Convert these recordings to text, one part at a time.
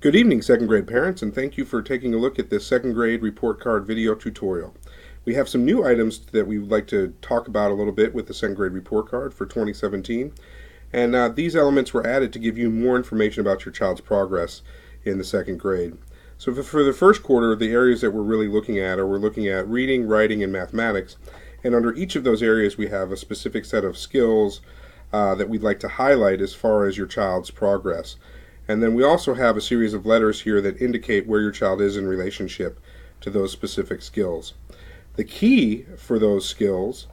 Good evening, second grade parents, and thank you for taking a look at this second grade report card video tutorial. We have some new items that we would like to talk about a little bit with the second grade report card for 2017. And these elements were added to give you more information about your child's progress in the second grade. So for the first quarter, the areas that we're really looking at we're looking at reading, writing, and mathematics. And under each of those areas, we have a specific set of skills that we'd like to highlight as far as your child's progress. And then we also have a series of letters here that indicate where your child is in relationship to those specific skills. The key for those skills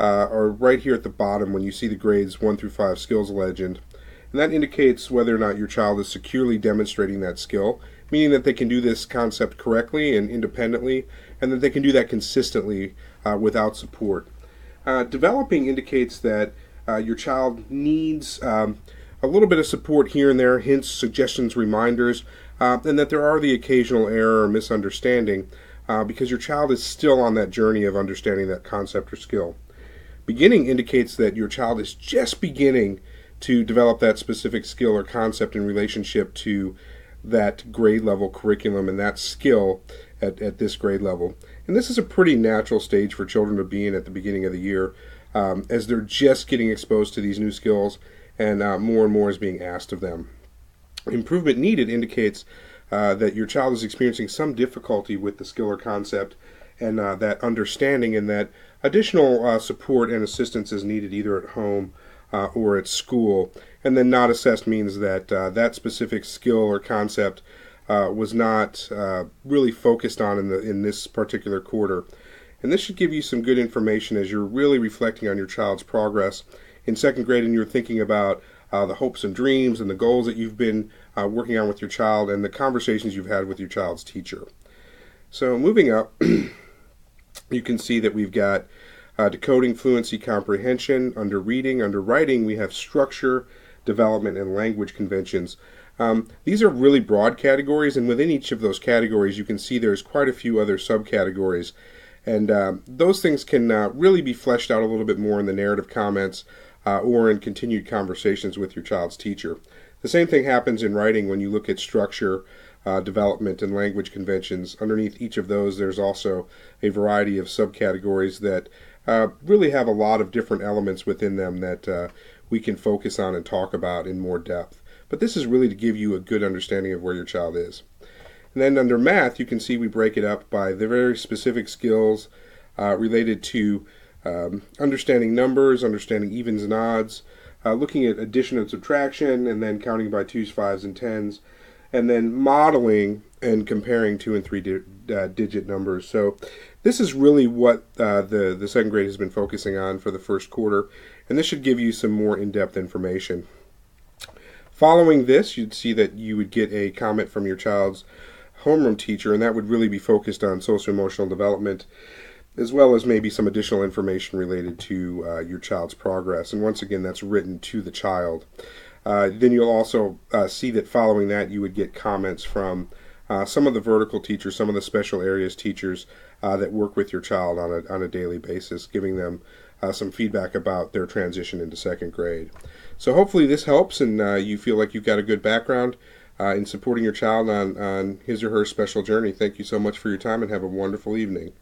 are right here at the bottom when you see the grades 1 through 5 skills legend. And that indicates whether or not your child is securely demonstrating that skill, meaning that they can do this concept correctly and independently, and that they can do that consistently without support. Developing indicates that your child needs a little bit of support here and there, hints, suggestions, reminders, and that there are the occasional error or misunderstanding because your child is still on that journey of understanding that concept or skill. Beginning indicates that your child is just beginning to develop that specific skill or concept in relationship to that grade level curriculum and that skill at this grade level. And this is a pretty natural stage for children to be in at the beginning of the year as they're just getting exposed to these new skills and more is being asked of them. Improvement needed indicates that your child is experiencing some difficulty with the skill or concept and that understanding, and that additional support and assistance is needed either at home or at school. And then not assessed means that that specific skill or concept was not really focused on in this particular quarter. And this should give you some good information as you're really reflecting on your child's progress in second grade and you're thinking about the hopes and dreams and the goals that you've been working on with your child and the conversations you've had with your child's teacher. So moving up, you can see that we've got decoding, fluency, comprehension. Under reading, under writing, we have structure, development, and language conventions. These are really broad categories, and within each of those categories you can see there's quite a few other subcategories. And those things can really be fleshed out a little bit more in the narrative comments or in continued conversations with your child's teacher. The same thing happens in writing when you look at structure, development, and language conventions. Underneath each of those, there's also a variety of subcategories that really have a lot of different elements within them that we can focus on and talk about in more depth. But this is really to give you a good understanding of where your child is. And then under math, you can see we break it up by the very specific skills related to understanding numbers, understanding evens and odds, looking at addition and subtraction, and then counting by 2s, 5s, and 10s, and then modeling and comparing 2 and 3 digit numbers. So this is really what the second grade has been focusing on for the first quarter, and this should give you some more in-depth information. Following this, you'd see that you would get a comment from your child's homeroom teacher, and that would really be focused on social-emotional development, as well as maybe some additional information related to your child's progress. And once again, that's written to the child. Then you'll also see that following that, you would get comments from some of the vertical teachers, some of the special areas teachers that work with your child on a daily basis, giving them some feedback about their transition into second grade. So hopefully this helps and you feel like you've got a good background in supporting your child on his or her special journey. Thank you so much for your time and have a wonderful evening.